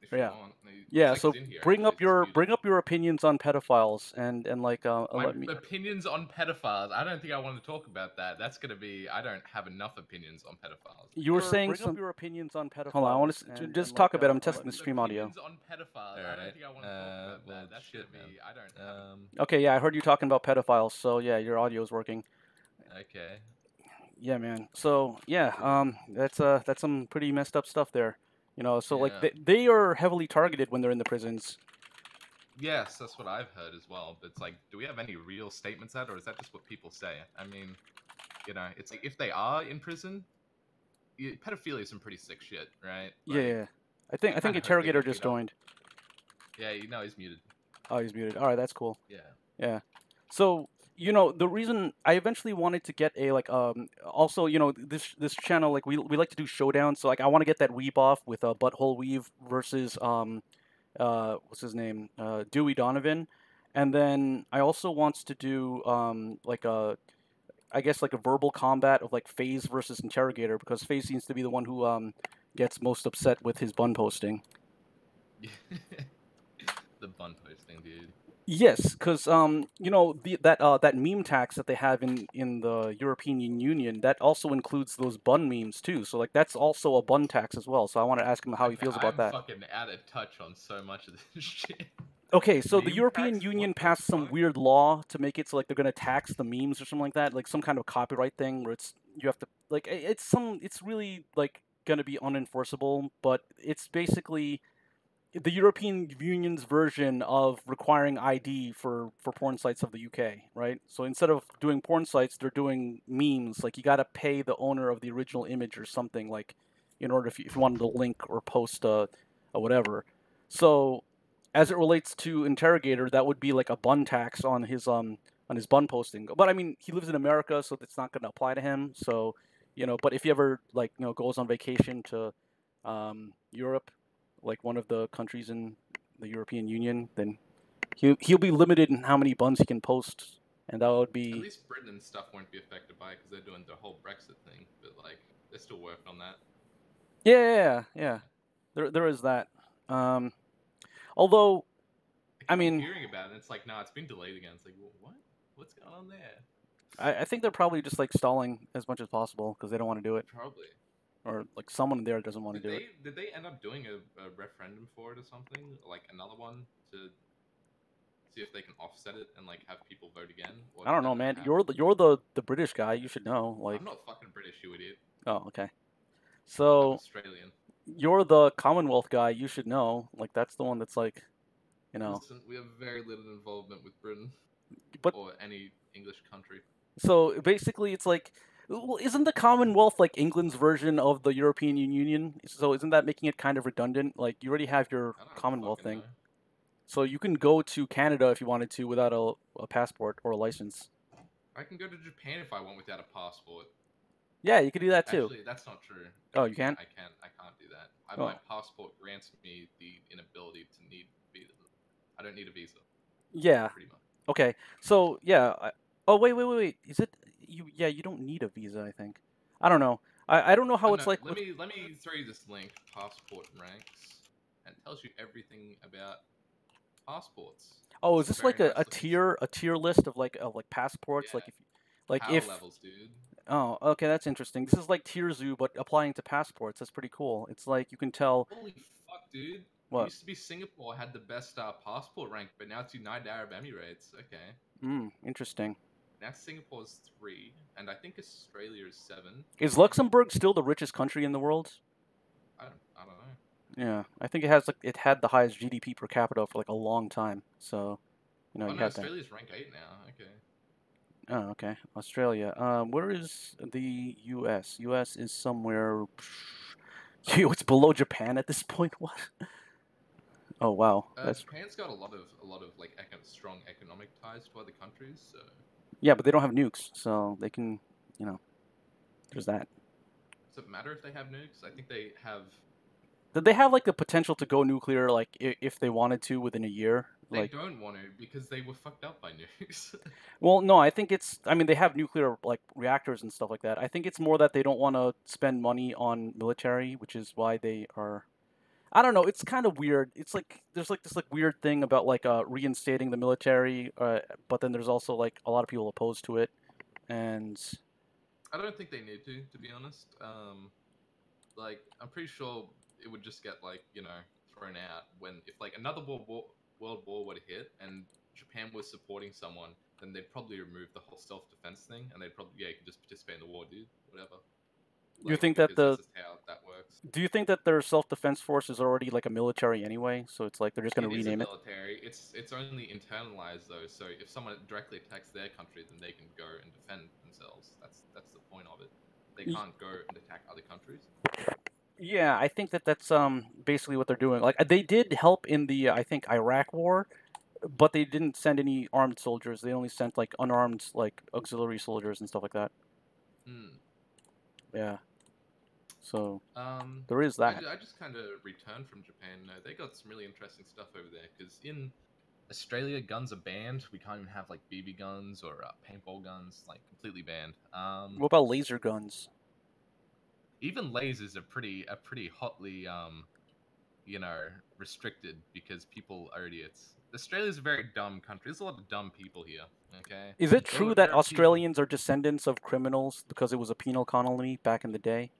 If you Yeah. want. Looks Yeah, like so he's in here, bring actually. up Just your muted. opinions on pedophiles and like My let me. opinions on pedophiles. I don't think I want to talk about that. That's gonna be. I don't have enough opinions on pedophiles. You were saying Bring up some. your opinions on pedophiles. Hold on, I want to just talk a bit. I'm testing the stream audio. Opinions on pedophiles. I don't think I want to talk about that. That's shit, gonna be. I don't have. Okay, yeah, I heard you talking about pedophiles, so yeah, your audio is working. Okay. Yeah, man. So yeah, that's some pretty messed up stuff there. You know, so like Yeah. they are heavily targeted when they're in the prisons. Yes, that's what I've heard as well. But it's like, do we have any real statements out, or is that just what people say? I mean, you know, it's like if they are in prison, pedophilia is some pretty sick shit, right? Like, Yeah, I think kinda hope they Interrogator get just beat up. joined. Yeah, you know he's muted. Oh, he's muted. All right, that's cool. Yeah. Yeah. So, you know, the reason I eventually wanted to get a like also, you know, this channel, like we like to do showdowns, so like I want to get that weeb off with a Butthole Weave versus what's his name? Dewey Donovan. And then I also wants to do like a I guess like a verbal combat of like FaZe versus Interrogator, because FaZe seems to be the one who gets most upset with his bun posting. The bun posting, dude. Yes, because you know that meme tax that they have in the European Union, that also includes those bun memes too. So like that's also a bun tax as well. So I want to ask him how he feels about that. I'm fucking out of touch on so much of this shit. Okay, so the Meme European tax? Union What the passed some fuck? weird law to make it so like they're gonna tax the memes or something like that, like some kind of copyright thing where it's you have to like it's really like gonna be unenforceable, but it's basically the European Union's version of requiring ID for porn sites of the UK, right? So instead of doing porn sites, they're doing memes. Like you got to pay the owner of the original image or something, like in order if you wanted to link or post a whatever. So as it relates to Interrogator, that would be like a bun tax on his bun posting. But I mean, he lives in America, so that's not going to apply to him. So you know, but if he ever like goes on vacation to Europe, like one of the countries in the European Union, then he'll be limited in how many buns he can post, and that would be. At least Britain and stuff won't be affected by it because they're doing the whole Brexit thing. But like, they're still working on that. Yeah. There is that. Although, I mean, hearing about it, it's like, nah, it's been delayed again. It's like, well, what? What's going on there? I think they're probably just like stalling as much as possible because they don't want to do it. Probably. Or like someone there doesn't want to do it. Did they end up doing a referendum for it or something? Like another one to see if they can offset it and like have people vote again? I don't know, man. You're the British guy. You should know. Like, I'm not fucking British, you idiot. Oh, okay. So I'm Australian. You're the Commonwealth guy. You should know. Like that's the one that's like, you know. Listen, we have very little involvement with Britain, or any English country. So basically, it's like, well, isn't the Commonwealth like England's version of the European Union? So isn't that making it kind of redundant? Like you already have your Commonwealth thing, so you can go to Canada if you wanted to without a passport or a license. I can go to Japan if I want without a passport. Yeah, you could do that too. Actually, that's not true. Oh, you can't? I can't do that. My passport grants me the inability to need visa. I don't need a visa. Yeah. Pretty much. Okay. So yeah. Oh wait. Is it you? Yeah, you don't need a visa. I think. I don't know. I don't know how it's like. Let me throw you this link. Passport ranks, and it tells you everything about passports. Oh, is this like a tier list of like passports? Yeah. Like if like Power if levels, dude. Oh, okay, that's interesting. This is like Tier Zoo, but applying to passports. That's pretty cool. It's like you can tell. Holy fuck, dude! What? It used to be Singapore had the best passport rank, but now it's United Arab Emirates. Okay. Interesting. Now Singapore's 3, and I think Australia is 7. Is Luxembourg still the richest country in the world? I don't know. Yeah, I think it had the highest GDP per capita for like a long time. So, you know, Australia's rank 8 now. Okay. Oh, okay. Australia. Where is the U.S.? U.S. is somewhere. It's below Japan at this point. What? Oh wow. Japan's got a lot of like strong economic ties to other countries. So. Yeah, but they don't have nukes, so they can, there's that. Does it matter if they have nukes? I think they have. Did they have like the potential to go nuclear, like if they wanted to within a year? They don't want to because they were fucked up by nukes. Well, no, I think I mean, they have nuclear like reactors and stuff like that. I think it's more that they don't want to spend money on military, which is why they are. I don't know. It's kind of weird. It's like there's like this like weird thing about like reinstating the military, but then there's also like a lot of people opposed to it, and I don't think they need to be honest. Like I'm pretty sure it would just get like thrown out when if like another world war would hit and Japan was supporting someone, then they'd probably remove the whole self defense thing, and they'd probably you could just participate in the war, dude. Whatever. you Like think that because that's just how that works. do you think that their self defense force is already like a military anyway? So it's like they're just gonna It is a rename it. military. It's only internalized though. So if someone directly attacks their country, then they can go and defend themselves. That's the point of it. They can't go and attack other countries. Yeah, I think that that's basically what they're doing. Like they did help in the I think Iraq war, but they didn't send any armed soldiers. They only sent like unarmed like auxiliary soldiers and stuff like that. Hmm. Yeah. So Um, there is that. I just kind of returned from Japan. No, they got some really interesting stuff over there. Because in Australia, guns are banned. We can't even have like BB guns or paintball guns, like completely banned. What about laser guns? Even lasers are pretty hotly restricted because people are idiots. Australia's a very dumb country. There's a lot of dumb people here. Okay, Is it true that there are people. Australians are descendants of criminals because it was a penal colony back in the day?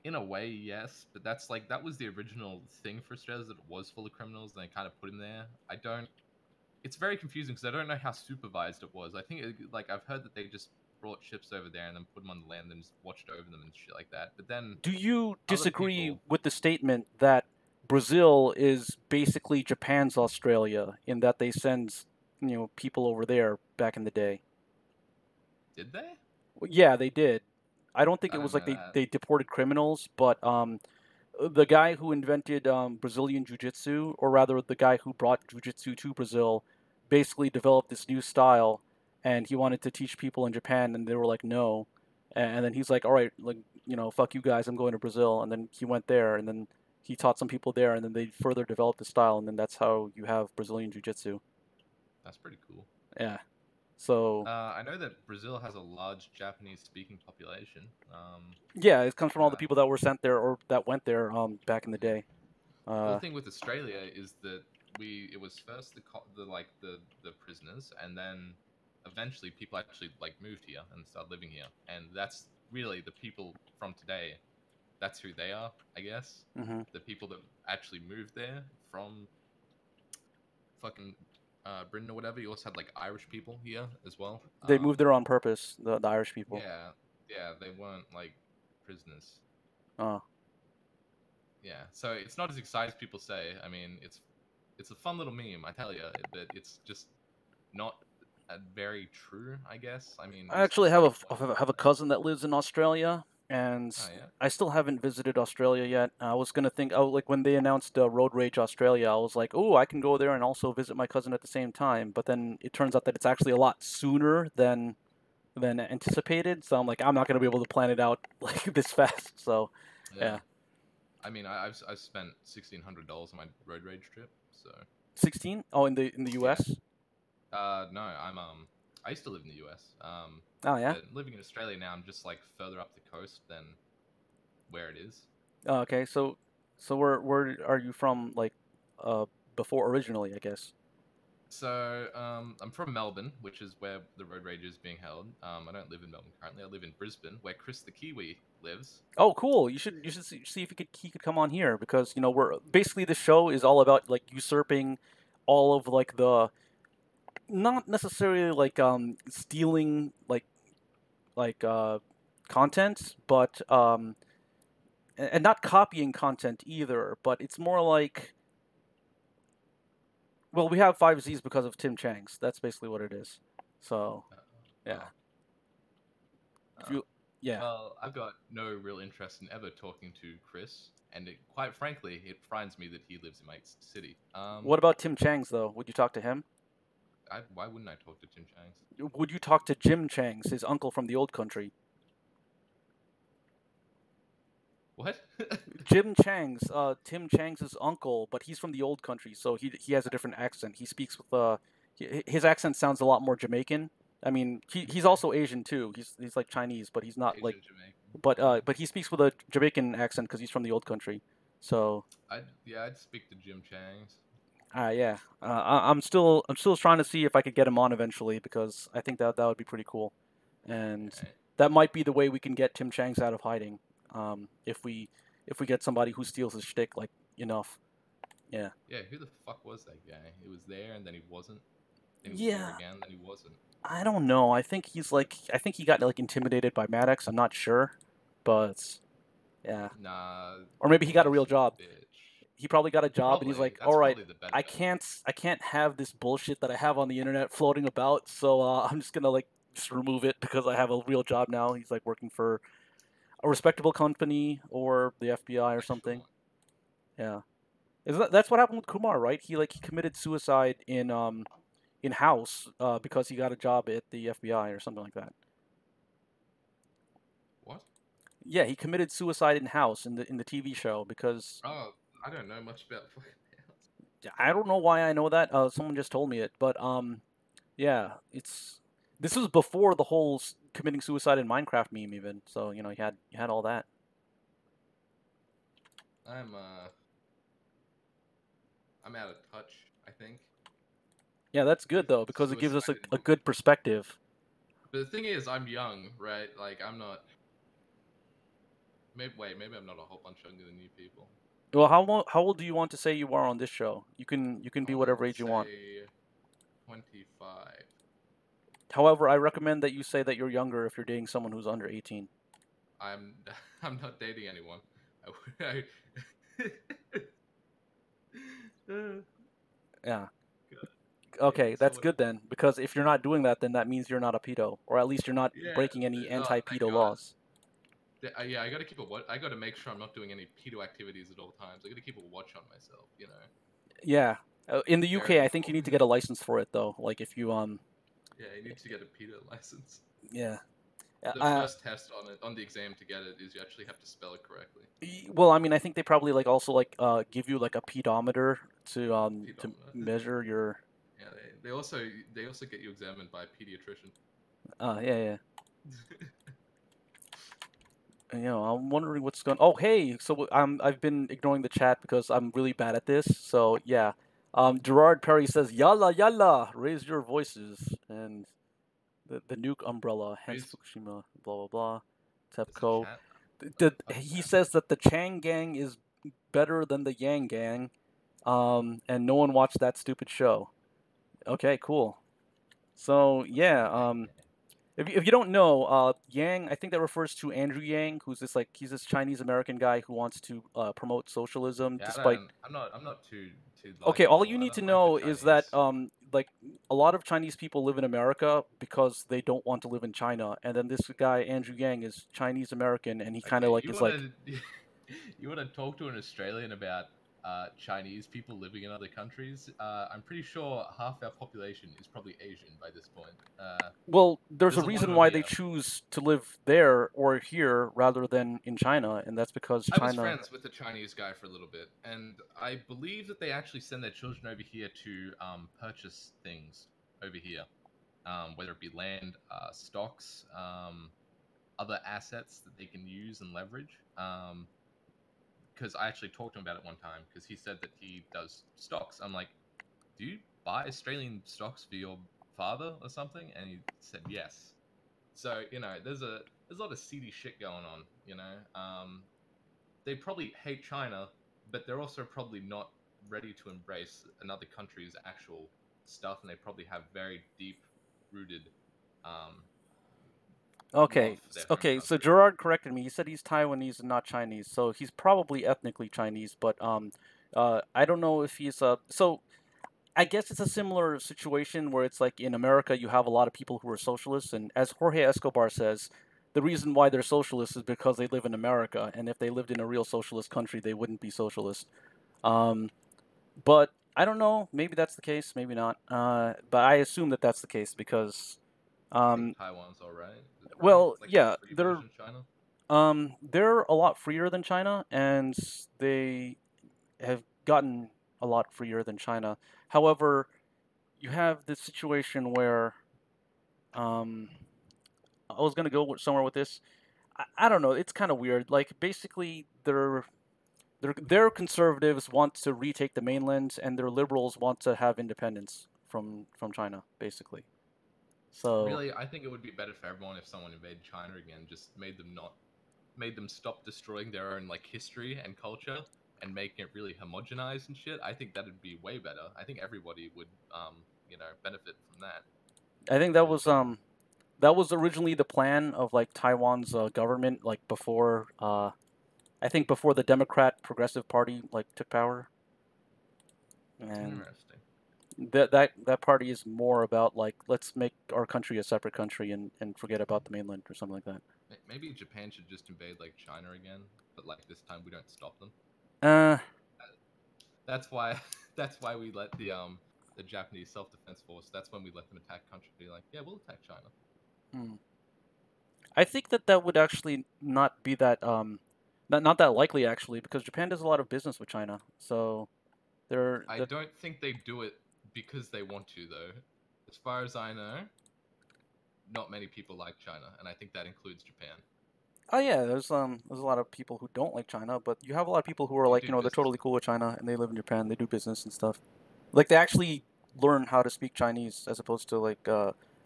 In a way, yes, but that's like that was the original thing for Australia, that it was full of criminals, and they kind of put him there. I don't. It's very confusing because I don't know how supervised it was. I think like I've heard that they just brought ships over there and then put them on the land and just watched over them and shit like that. But then Do you other disagree people, with the statement that Brazil is basically Japan's Australia in that they send, people over there back in the day? did they? Well, yeah, they did. I don't think I it was don't like know they, that. they deported criminals, but the guy who invented Brazilian Jiu-Jitsu, or rather the guy who brought Jiu-Jitsu to Brazil, basically developed this new style, and he wanted to teach people in Japan, and they were like, no. And then he's like, all right, like, fuck you guys, I'm going to Brazil. And then he went there, and then he taught some people there, and then they further developed the style, and then that's how you have Brazilian Jiu-Jitsu. That's pretty cool. Yeah. So, I know that Brazil has a large Japanese-speaking population. yeah, it comes from all the Uh, people that were sent there or that went there back in the yeah. day. The Uh, thing with Australia is that it was first the prisoners, and then eventually people actually like moved here and started living here, and that's really the people from today. That's who they are, I guess. mhm. The people that actually moved there from fucking Britain or whatever. You also had like Irish people here as well. They moved there on purpose, the Irish people. Yeah, yeah, they weren't like prisoners. Oh. Yeah, so it's not as exciting as people say. I mean, it's a fun little meme, I tell you, but it's just not very true, I guess. I mean, I there's actually just have no a point have a in it. cousin that lives in Australia, and Oh yeah, I still haven't visited Australia yet. I was gonna think, oh, like when they announced Road Rage Australia, I was like, oh, I can go there and also visit my cousin at the same time. But then it turns out that it's actually a lot sooner than anticipated. So I'm like, I'm not gonna be able to plan it out like this fast. So, yeah. yeah, I mean, I've spent $1,600 on my road rage trip, so 16. Oh, in the yeah. U.S. No, I used to live in the US. Oh yeah. But living in Australia now, I'm just like further up the coast than where it is. Oh, okay. So where are you from? Like, before originally, I guess. So, I'm from Melbourne, which is where the road rage is being held. I don't live in Melbourne currently. I live in Brisbane, where Chris the Kiwi lives. Oh, cool! You should see if he could come on here because we're basically the show is all about like usurping all of like the not necessarily like stealing like content, but and not copying content either. But it's more like, well, we have 5Zs because of Tim Chang's. That's basically what it is. So yeah, Oh, if oh. you yeah. Well, I've got no real interest in ever talking to Chris, and quite frankly, it frightens me that he lives in my city. What about Tim Chang's though? Would you talk to him? Why wouldn't I talk to Tim Chang's? Would you talk to Jim Chang's, his uncle from the old country? What? Tim Chang's uncle, but he's from the old country, so he has a different accent. He speaks with his accent sounds a lot more Jamaican. I mean, he's Okay. also Asian too. He's like Chinese, but he's not like, Asian Jamaican. but he speaks with a Jamaican accent because he's from the old country. So I'd speak to Jim Chang's. yeah, I'm still trying to see if I could get him on eventually because I think that would be pretty cool, and Right. that might be the way we can get Tim Chang's out of hiding. If we get somebody who steals his shtick like enough. Yeah. Yeah, who the fuck was that guy? He was there and then he wasn't. Then he was there Yeah. again, then he wasn't. I don't know. I think I think he got like intimidated by Maddox. I'm not sure, but yeah. Nah, Or maybe he got a real Maddox is job. a bitch. He probably got a job and he's Probably. like, all That's right, probably the better bet. I can't have this bullshit that I have on the internet floating about, so I'm just gonna like just remove it because I have a real job now. He's like working for a respectable company or the FBI or something. Sure. Yeah, that's what happened with Kumar, right? He committed suicide in house because he got a job at the FBI or something like that. What? Yeah, he committed suicide in house in the TV show because Oh, I don't know much about fucking house. I don't know why I know that. Someone just told me it, but yeah, this was before the whole committing suicide in Minecraft meme even. So you had all that. I'm I'm out of touch, I think. Yeah, that's good With though because it gives us suicide a good perspective. But the thing is, I'm young, right? Like, I'm not. Maybe I'm not a whole bunch younger than you people. Well, how old do you want to say you are on this show? You can I be want whatever to age you want. say 25. However, I recommend that you say that you're younger if you're dating someone who's under 18. I'm I'm not dating anyone. I, Yeah. God, Okay, dating that's someone. good then because if you're not doing that, then that means you're not a pedo, or at least you're not Yeah, breaking any no, thank anti-pedo God. laws. Yeah, I gotta keep a what? I gotta make sure I'm not doing any pedo activities at all times. I gotta keep a watch on myself. Yeah. In the UK, Very I think you need to important. get a license for it though. Like if you Yeah, you need to get a pedo license. yeah. The first test on it, on the exam to get it, is you actually have to spell it correctly. Well, I mean, I think they probably like also like give you like a pedometer to Pedometer. measure your. Yeah, they also get you examined by a pediatrician. Yeah. I'm wondering what's going. Oh, hey. So I've been ignoring the chat because I'm really bad at this. So yeah. Gerard Perry says, "Yalla yalla, raise your voices." And the nuke umbrella, hence Raise Fukushima, blah blah blah. There's a TEPCO. chat. What the fuck is He happening? says that the Chang Gang is better than the Yang Gang, and no one watched that stupid show. Okay, cool. So yeah, if you don't know, Yang, I think that refers to Andrew Yang, who's he's this Chinese American guy who wants to promote socialism, Yeah, despite. I'm not too Okay, all likable. you I need to don't like the know is that Chinese. like a lot of Chinese people live in America because they don't want to live in China, and then this guy Andrew Yang is Chinese American, and he kind of Okay, like you is like, wanna you wanna talk to an Australian about Chinese people living in other countries? I'm pretty sure half our population is probably Asian by this point. well, there's a There's a lot of reason them why they here. choose to live there or here rather than in China, and that's because I was China. friends with the Chinese guy for a little bit, and I believe that they actually send their children over here to purchase things over here, whether it be land, stocks, other assets that they can use and leverage. Because I actually talked to him about it one time because he said that he does stocks. I'm like, do you buy Australian stocks for your father or something? And he said yes. So there's a lot of seedy shit going on. They probably hate China, but they're also probably not ready to embrace another country's actual stuff, and they probably have very deep rooted um, Okay, love for their home okay. So country. Gerard corrected me. He said he's Taiwanese and not Chinese. So he's probably ethnically Chinese, but I don't know if he's So I guess it's a similar situation where it's like in America you have a lot of people who are socialists, and as Jorge Escobar says, the reason why they're socialists is because they live in America, and if they lived in a real socialist country, they wouldn't be socialist. Um, but I don't know. Maybe that's the case. Maybe not. But I assume that that's the case because I think um, Taiwan's alright, right? well, It's like the yeah, free version of China. they're a lot freer than China, and they have gotten a lot freer than China. However, you have this situation where um, I was gonna go somewhere with this. I don't know. It's kind of weird. Like basically, they're their conservatives want to retake the mainland, and their liberals want to have independence from China, basically. So Really, I think it would be better for everyone if someone invaded China again, just made them stop destroying their own like history and culture and making it really homogenized and shit. I think that'd be way better. I think everybody would benefit from that. I think that was originally the plan of like Taiwan's government, like before I think before the Democrat Progressive Party like took power, and Interesting. that party is more about like let's make our country a separate country and forget about the mainland or something like that. Maybe Japan should just invade like China again, but like this time we don't stop them. Uh, That's why that's why we let the Japanese self defense force. That's when we let them attack country. Like, yeah, we'll attack China. hmm. I think that would actually not be that not that likely actually because Japan does a lot of business with China, so they're I that. don't think they do it because they want to though. As far as I know, not many people like China, and I think that includes Japan. Oh yeah, there's a lot of people who don't like China, but you have a lot of people who are Who like do they're business totally with cool with China and they live in Japan, they do business and stuff. Like they actually learn how to speak Chinese as opposed to like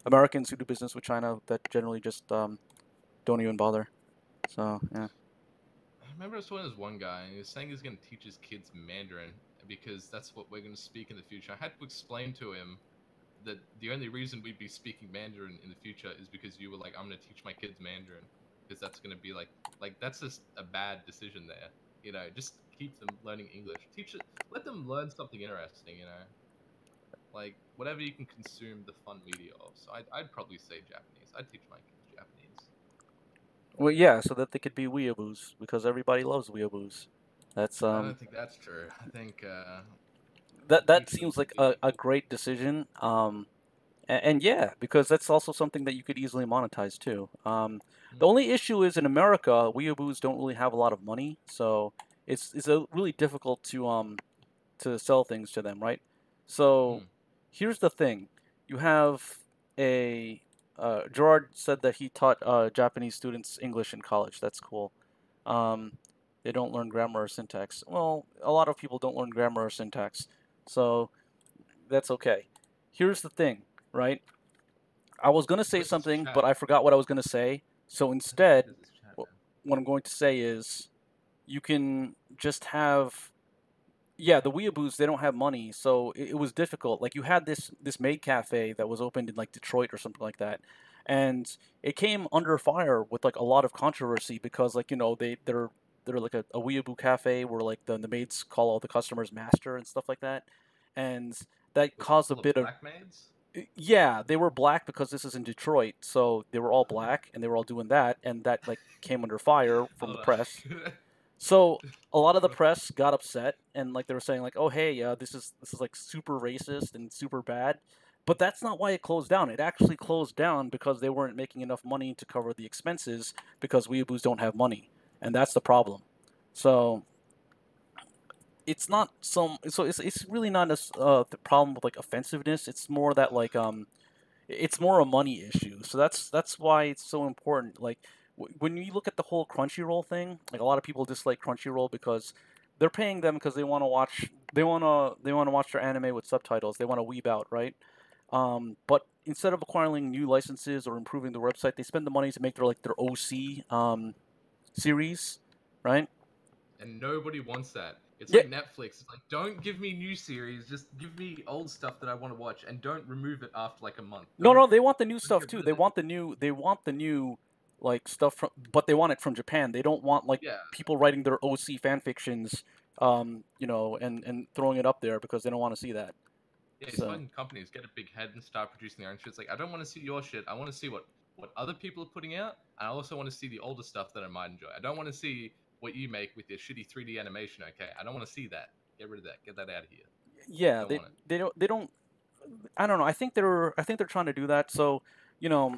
Americans who do business with China that generally just don't even bother. So yeah. I remember I saw this one guy, and he was saying he's going to teach his kids Mandarin because that's what we're going to speak in the future. I had to explain to him that the only reason we'd be speaking Mandarin in the future is because you were like, I'm going to teach my kids Mandarin because that's going to be like that's just a bad decision there. Just keep them learning English. Let them learn something interesting. Like whatever you can consume the fun media of. So I'd probably say Japanese. I'd teach my kids Japanese. Well, yeah, so that they could be weeaboos because everybody loves weeaboos. That's I don't think that's true. I think that teach them seems to like be. a great decision. And yeah, because that's also something that you could easily monetize too. The only issue is in America, weeaboos don't really have a lot of money, so it's a really difficult to sell things to them, right? So Mm, here's the thing: you have a Gerard said that he taught Japanese students English in college. That's cool. Um, they don't learn grammar or syntax. Well, a lot of people don't learn grammar or syntax, so that's okay. Here's the thing, right? I was gonna say where's this something, chat? but I forgot what I was gonna say. So How the fuck instead, is this chat, wh- man? what I'm going to say is you can just have yeah, the weeaboos they don't have money, so it was difficult. Like you had this maid cafe that was opened in like Detroit or something like that, and it came under fire with like a lot of controversy because like they're like a weeaboo cafe where like the maids call all the customers master and stuff like that, and that Was it caused a full of bit of black maids? yeah, they were black because this is in Detroit, so they were all black and they were all doing that, and that like came under fire from the Hold press. on. So a lot of the press got upset and like they were saying like, "Oh hey, this is like super racist and super bad," but that's not why it closed down. It actually closed down because they weren't making enough money to cover the expenses because weeaboos don't have money, and that's the problem. So it's not some. So it's really not the problem with like offensiveness. It's more that like it's more a money issue. So that's why it's so important. Like when you look at the whole Crunchyroll thing, like a lot of people dislike Crunchyroll because they're paying them because they want to watch their anime with subtitles. They want to weeb out, right? But instead of acquiring new licenses or improving their website, they spend the money to make their OC series, right? And nobody wants that. It's Yeah, like Netflix. It's like, don't give me new series. Just give me old stuff that I want to watch, and don't remove it after like a month. no, Don't no, they want the new don't stuff get too. rid of it. They want the new like stuff from, but they want it from Japan. They don't want like Yeah, people writing their OC fan fictions, and throwing it up there because they don't want to see that. yeah. These So fucking companies get a big head and start producing their own shit. It's like I don't want to see your shit. I want to see what other people are putting out. And I also want to see the older stuff that I might enjoy. I don't want to see what you make with your shitty 3D animation. Okay, I don't want to see that. Get rid of that. Get that out of here. yeah, Don't want it. they don't. I don't know. I think they're trying to do that. So you know,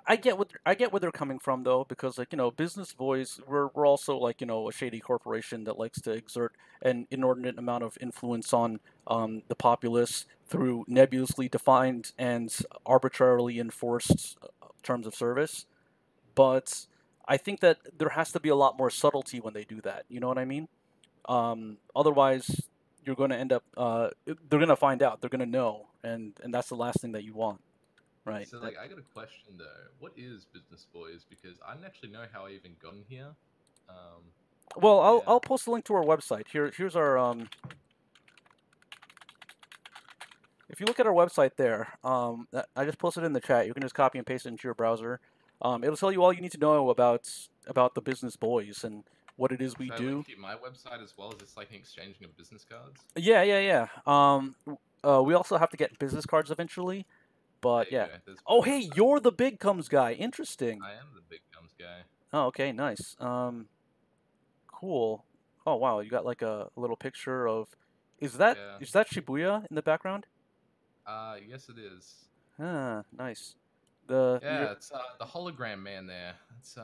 I get where they're coming from though, because like business boys, we're also like a shady corporation that likes to exert an inordinate amount of influence on the populace through nebulously defined and arbitrarily enforced terms of service. But I think that there has to be a lot more subtlety when they do that. You know what I mean? Otherwise, you're going to end up. They're going to find out. They're going to know, and that's the last thing that you want, right? So, like, I got a question though. What is Business Boys? Because I don't actually know how I even got in here. Um, Well, yeah. I'll post a link to our website. Here's our If you look at our website there, I just posted it in the chat. You can just copy and paste it into your browser. It'll tell you all you need to know about the Business Boys and what it is we Should I do. link to my website as well? Is this like an exchanging of business cards? Yeah. We also have to get business cards eventually, but There yeah. you go. There's Oh, my hey, website. you're the Big Comes guy. Interesting. I am the big guns guy. Oh, okay, nice. Cool. Oh, wow, you got like a little picture of. Is that Yeah. Shibuya in the background? Yes it is. Ah, nice. Yeah, it's the hologram man there. It's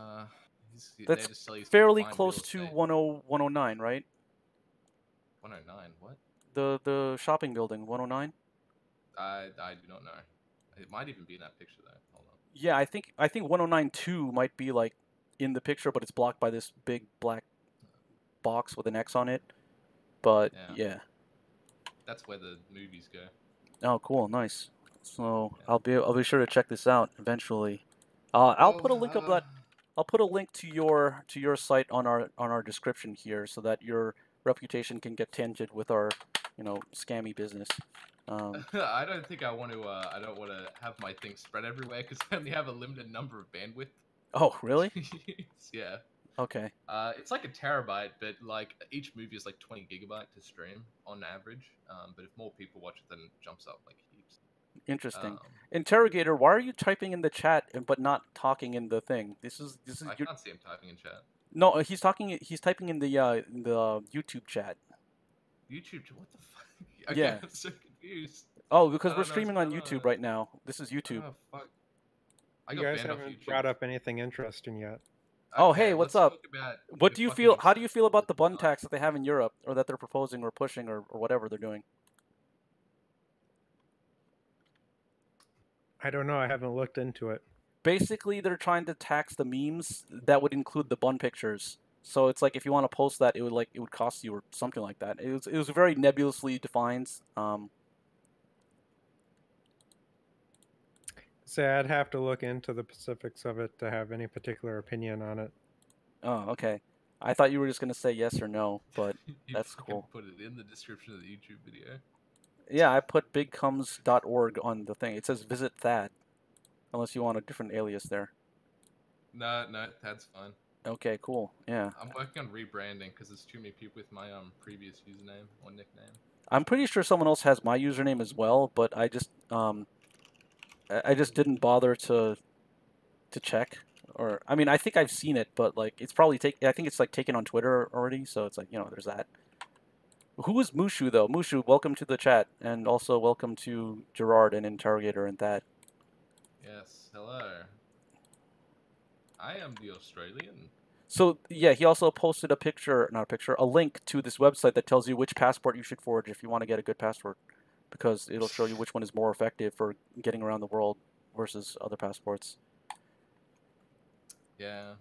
he's there That's to sell you some fairly fine real close to estate. 109, right? 109. What? The shopping building, 109. I do not know. It might even be in that picture though. Hold on. Yeah, I think 109.2 might be like in the picture, but it's blocked by this big black box with an X on it. But yeah. That's where the movies go. Oh, cool, nice. So Yeah. I'll be sure to check this out eventually. I'll put a link of that. I'll put a link to your site on our description here, so that your reputation can get tainted with our, scammy business. I don't think I want to. I don't want to have my thing spread everywhere because I only have a limited number of bandwidth. Oh, really? Yeah. Okay. It's like a terabyte, but like each movie is like 20 gigabyte to stream on average. But if more people watch it, then it jumps up like heaps. Interesting. Interrogator, why are you typing in the chat but not talking in the thing? This is I can't see him typing in chat. No, he's talking. He's typing in the YouTube chat. YouTube? What the fuck? Okay, Yeah. I'm so confused. Oh, because we're streaming on YouTube right now. This is YouTube. Oh fuck! You guys haven't brought up anything interesting yet. Oh, hey, what's up? What do you feel? How do you feel about the bun tax that they have in Europe, or that they're proposing, or pushing, or whatever they're doing? I don't know. I haven't looked into it. Basically, they're trying to tax the memes that would include the bun pictures. So it's like if you want to post that, it would cost you or something like that. It was very nebulously defined. So I'd have to look into the specifics of it to have any particular opinion on it. Oh, okay. I thought you were just gonna say yes or no, but that's cool. Put it in the description of the YouTube video. Yeah, I put bigcomes.org on the thing. It says visit Thad, unless you want a different alias there. No, Thad's fine. Okay, cool. Yeah. I'm working on rebranding because there's too many people with my previous username or nickname. I'm pretty sure someone else has my username as well, but I just didn't bother to check. Or I mean, I think I've seen it, but like it's probably I think it's like taken on Twitter already, so it's like, there's that. Who is Mushu though? Mushu, welcome to the chat, and also welcome to Gerard and Interrogator and that. Yes, hello. I am the Australian. So yeah, he also posted a link to this website that tells you which passport you should forge if you want to get a good passport, because it'll show you which one is more effective for getting around the world versus other passports. Yeah.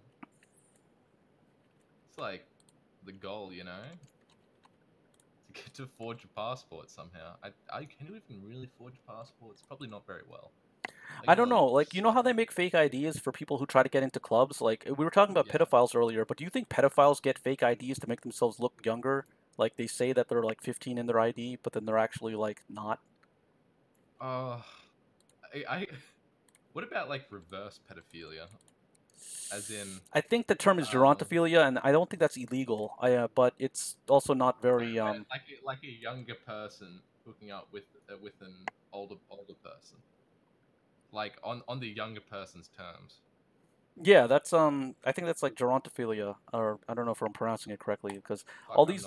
It's like the goal, to get to forge a passport somehow. Can you even really forge passports? Probably not very well. I don't know. Like, you know how they make fake IDs for people who try to get into clubs? Like, we were talking about pedophiles earlier, but do you think pedophiles get fake IDs to make themselves look younger? Like, they say that they're, like, 15 in their ID, but then they're actually, like, not? What about, like, reverse pedophilia? As in... I think the term is gerontophilia, and I don't think that's illegal, but it's also not very... Like a younger person hooking up with an older person. Like on the younger person's terms. Yeah, that's I think that's like gerontophilia, or I don't know if I'm pronouncing it correctly, because all these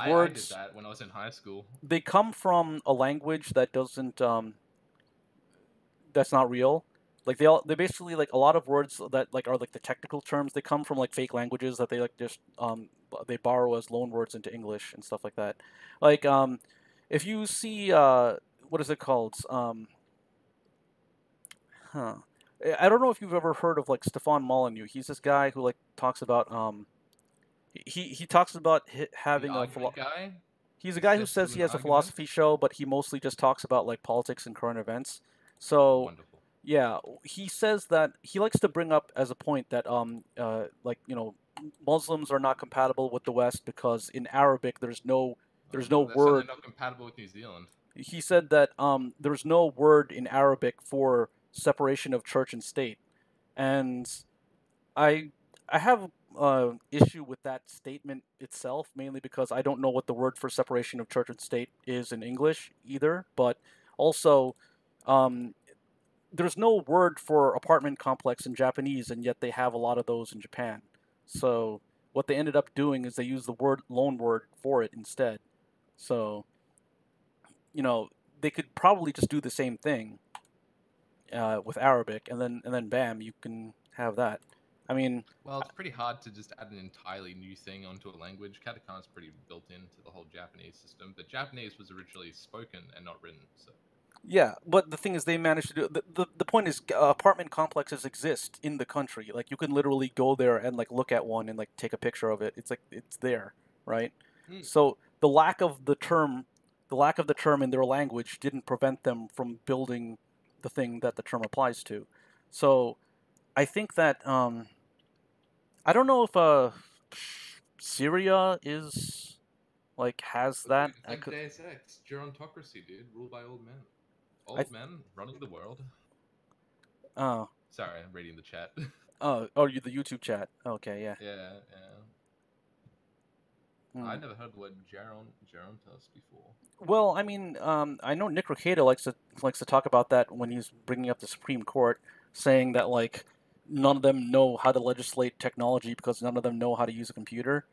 words. I did that when I was in high school. They come from a language that doesn't that's not real. Like they basically, like, a lot of words that like are like the technical terms. They come from like fake languages that they like just they borrow as loan words into English and stuff like that. Like if you see what is it called? I don't know if you've ever heard of like Stefan Molyneux. He's this guy who like talks about he talks about The having a argument guy. he's a He guy who sets to says he an has a argument. philosophy show, but he mostly just talks about like politics and current events. So Wonderful. yeah, he says that he likes to bring up as a point that like Muslims are not compatible with the West because in Arabic there's no Oh, no they're certainly word. not compatible with New Zealand. He said that there's no word in Arabic for separation of church and state, and I I have issue with that statement itself, mainly because I don't know what the word for separation of church and state is in English either. But also, um, there's no word for apartment complex in Japanese, and yet they have a lot of those in Japan. So what they ended up doing is they used the word loan word for it instead. So they could probably just do the same thing with Arabic, and then bam, you can have that. I mean, Well, it's pretty hard to just add an entirely new thing onto a language. Katakana's pretty built into the whole Japanese system, but Japanese was originally spoken and not written, so. yeah, but the thing is, they managed to do the point is apartment complexes exist in the country. Like you can literally go there and like look at one and like take a picture of it. It's like it's there, right? So the lack of the term in their language didn't prevent them from building the thing that the term applies to. So I think that I don't know if Syria is like has that. It's like Deus Ex, gerontocracy, dude, ruled by old men. Old men running the world. Oh. Sorry, I'm reading the chat. Oh, the YouTube chat. Okay, yeah. Yeah. I've never heard the word gerontos before. Well, I mean, I know Interrogator likes to talk about that when he's bringing up the Supreme Court, saying that like none of them know how to legislate technology because none of them know how to use a computer,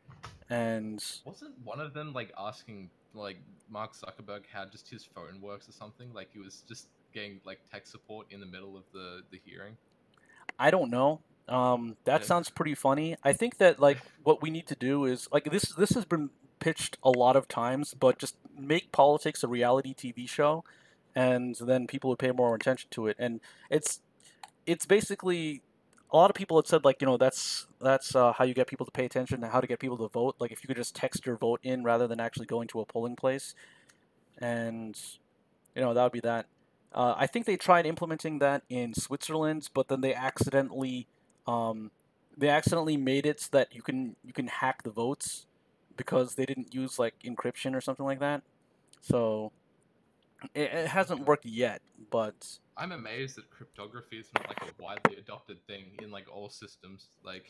and wasn't one of them like asking like Mark Zuckerberg how just his phone works or something? Like he was just getting like tech support in the middle of the hearing. I don't know. That sounds pretty funny. I think that like what we need to do is like this has been pitched a lot of times, but just make politics a reality TV show, and then people would pay more attention to it. And it's basically a lot of people had said like that's how you get people to pay attention and how to get people to vote. Like if you could just text your vote in rather than actually going to a polling place, and that would be that. I think they tried implementing that in Switzerland, but then um, they accidentally made it so that you can hack the votes because they didn't use like encryption or something like that. So it hasn't worked yet, but I'm amazed that cryptography is not like a widely adopted thing in like all systems, like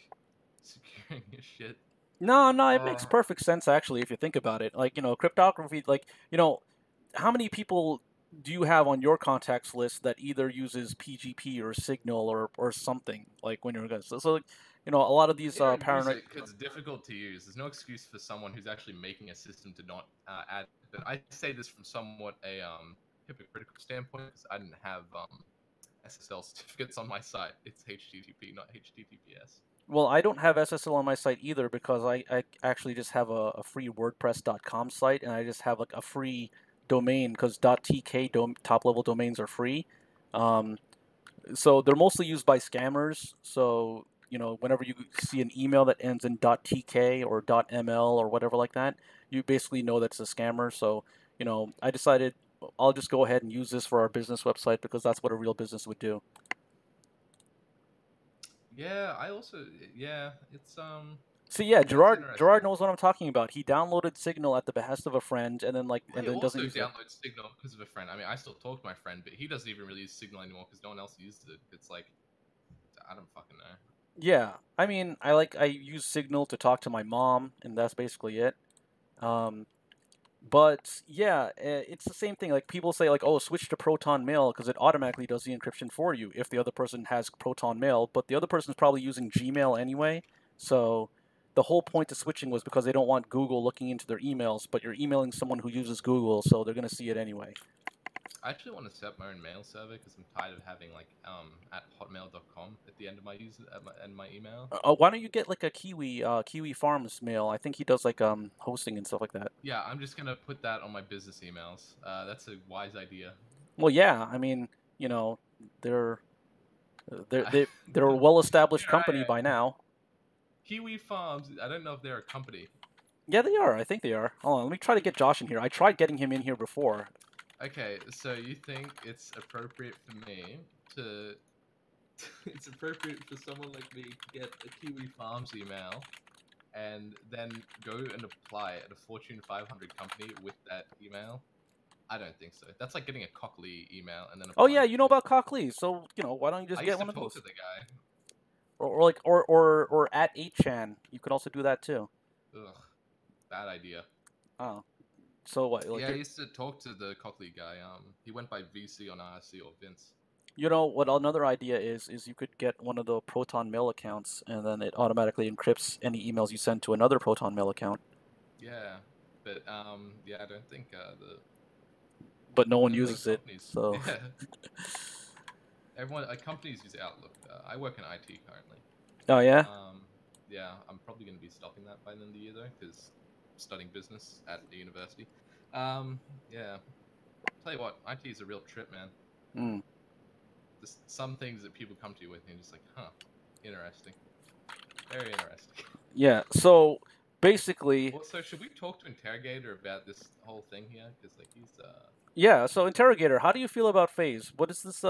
securing your shit. No, it makes perfect sense actually if you think about it. Like cryptography, like how many people do you have on your contacts list that either uses PGP or Signal or something like when you're going? So like, a lot of these paranoid. It's difficult to use. There's no excuse for someone who's actually making a system to not add. But I say this from somewhat a hypocritical standpoint because I didn't have SSL certificates on my site. It's HTTP, not HTTPS. Well, I don't have SSL on my site either because I actually just have a free WordPress.com site and I just have like a free domain because .tk top level domains are free. So they're mostly used by scammers. So whenever you see an email that ends in .tk or .ml or whatever like that, you basically know that's a scammer. So I decided I'll just go ahead and use this for our business website because that's what a real business would do. Yeah, I also it's See, yeah, Gerard knows what I'm talking about. He downloaded Signal at the behest of a friend, and then and then doesn't use it. I also download Signal because of a friend. I mean, I still talk to my friend, but he doesn't even really use Signal anymore because no one else uses it. It's like, I don't fucking know. Yeah, I mean, I use Signal to talk to my mom, and that's basically it. But yeah, it's the same thing. Like people say, like, oh, switch to Proton Mail because it automatically does the encryption for you if the other person has Proton Mail, but the other person is probably using Gmail anyway, so. The whole point of switching was because they don't want Google looking into their emails, but you're emailing someone who uses Google, so they're going to see it anyway. I actually want to set up my own mail server because I'm tired of having like at hotmail.com at the end of my my email. Why don't you get like a Kiwi Farms mail? I think he does like hosting and stuff like that. Yeah, I'm just gonna put that on my business emails. That's a wise idea. Well, yeah, I mean, they're They're a well-established Where I company by now. Kiwi Farms. I don't know if they're a company. Yeah, they are. I think they are. Hold on, let me try to get Josh in here. I tried getting him in here before. Okay, so you think it's appropriate for me to? It's appropriate for someone like me to get a Kiwi Farms email and then go and apply at a Fortune 500 company with that email? I don't think so. That's like getting a Cockley email and then Oh applying. yeah, you know about Cockley, so why don't you just I get used to one of talk those? to the guy. Or at 8chan, you could also do that too. Ugh, bad idea. Oh, so what? Like Yeah, I used to talk to the Cockley guy. He went by VC on IRC or Vince. You know what another idea is you could get one of the Proton Mail accounts, and then it automatically encrypts any emails you send to another Proton Mail account. Yeah, but yeah, I don't think the. But no one I don't think uses it, companies. so. Yeah. Everyone, companies use Outlook. I work in IT currently. Oh yeah. Yeah, I'm probably going to be stopping that by the end of the year though, because I'm studying business at the university. Yeah. Tell you what, IT is a real trip, man. Mm. Just some things that people come to you with, and you're just like, huh, interesting, very interesting. Yeah. So basically. Also, should we talk to Interrogator about this whole thing here? Because like he's Yeah, so Interrogator, how do you feel about FaZe? What is this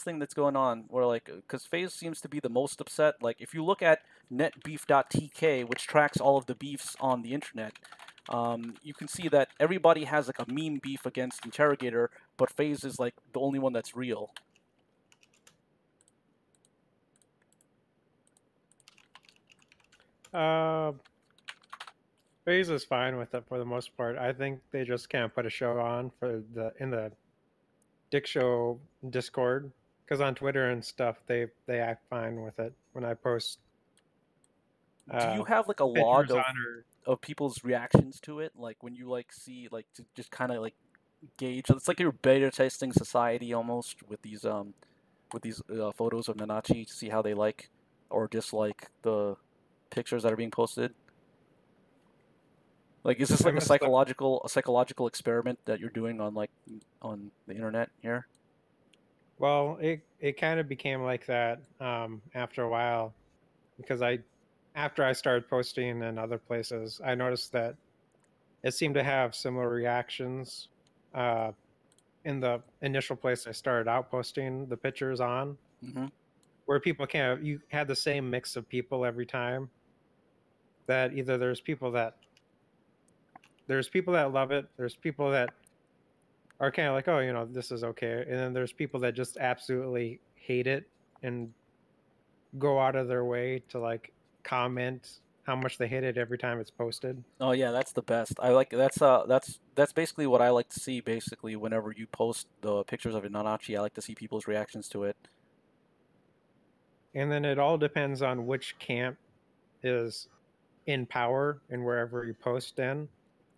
thing that's going on where like cuz FaZe seems to be the most upset. Like if you look at netbeef.tk, which tracks all of the beefs on the internet, you can see that everybody has like a meme beef against Interrogator, but FaZe is like the only one that's real. FaZe is fine with it for the most part. I think they just can't put a show on in the Dick Show Discord, because on Twitter and stuff they act fine with it when I post. Do you have like a log of people's reactions to it? Like when you like see like to just kind of like gauge. It's like your beta testing society almost with these photos of Nanachi to see how they like or dislike the pictures that are being posted. Like, is this like a psychological experiment that you're doing on on the internet here? Well, it kind of became like that after a while, because after I started posting in other places, I noticed that it seemed to have similar reactions in the initial place I started out posting the pictures on, where people you had the same mix of people every time. That either there's people that love it, there's people that are kind of like, oh, this is okay, and then there's people that just absolutely hate it and go out of their way to like comment how much they hate it every time it's posted. Oh yeah, that's the best. I like that's basically what I like to see. Basically, whenever you post the pictures of Nanachi, I like to see people's reactions to it. And then it all depends on which camp is in power and wherever you post in.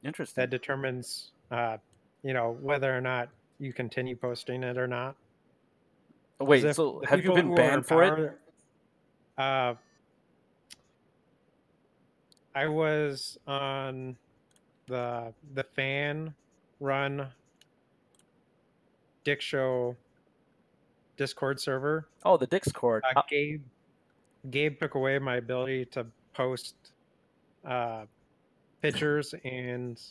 Interesting. That determines, whether or not you continue posting it or not. Wait, so have you been banned for it? I was on the fan run Dick Show Discord server. Oh, the Discord. Gabe took away my ability to post pictures and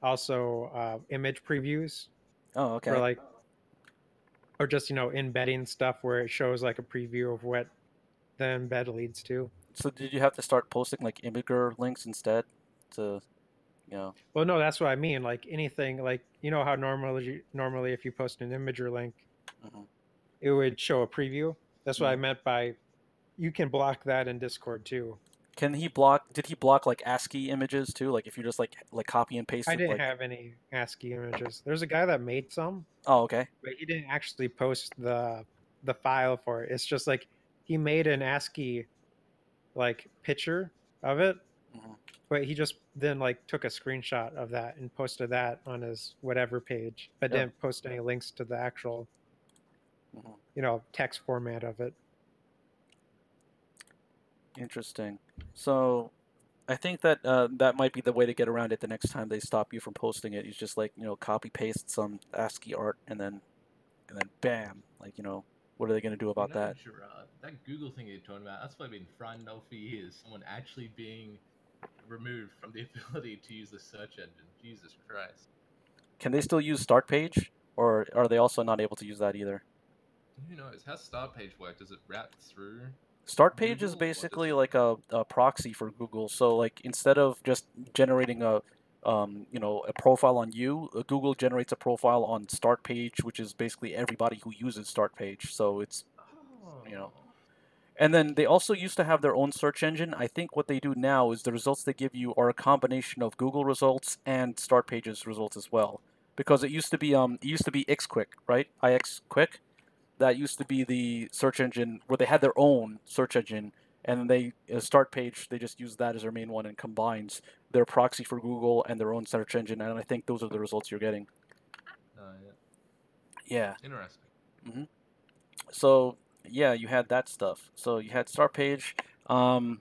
also image previews. Oh, okay. Or just embedding stuff where it shows like a preview of what the embed leads to. So did you have to start posting like imager links instead to, Well, no, that's what I mean. Like anything, like how normally if you post an imager link, it would show a preview. That's what I meant by you can block that in Discord too. Did he block like ASCII images too? Like if you just like copy and paste. I didn't have any ASCII images. There's a guy that made some. Oh, okay. But he didn't actually post the file for it. It's just like he made an ASCII like picture of it, but he just then like took a screenshot of that and posted that on his whatever page, but didn't post any links to the actual text format of it. Interesting. So I think that that might be the way to get around it the next time they stop you from posting it. You just like copy paste some ASCII art and then bam, like What are they going to do about that? Gerard, that Google thing you're talking about, that's what I've been frying out for years. Someone actually being removed from the ability to use the search engine. Jesus Christ. Can they still use start page, or are they also not able to use that either? Who knows? How's start page work? Does it route through? Start page Google, is basically it... like a proxy for Google. So like instead of just generating a a profile on you, Google generates a profile on start page, which is basically everybody who uses start page. So it's Oh. And then they also used to have their own search engine. I think what they do now is the results they give you are a combination of Google results and start pages results as well. Because it used to be XQuick, right? IXQuick. That used to be the search engine where they had their own search engine, and they start page they just use that as their main one and combines their proxy for Google and their own search engine, and I think those are the results you're getting. Yeah. Yeah. Interesting. Mm-hmm. So yeah, you had that stuff. So you had start page. I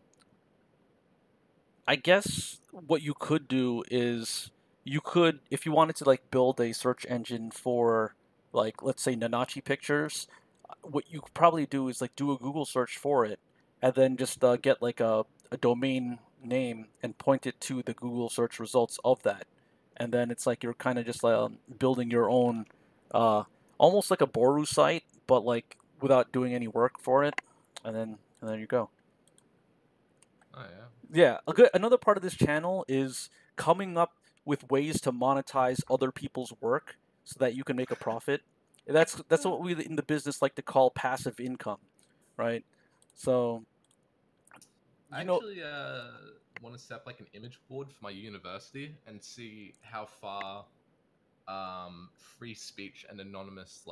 guess what you could do is you could, if you wanted to like build a search engine for like let's say Nanachi pictures, what you could probably do is like do a Google search for it, and then just get like a domain name and point it to the Google search results of that, and then it's like you're kind of just building your own, almost like a Boru site, but like without doing any work for it, and then you go. Oh yeah. Yeah, another part of this channel is coming up with ways to monetize other people's work so that you can make a profit. That's what we in the business like to call passive income, right? So, I actually want to set up like an image board for my university and see how far free speech and anonymous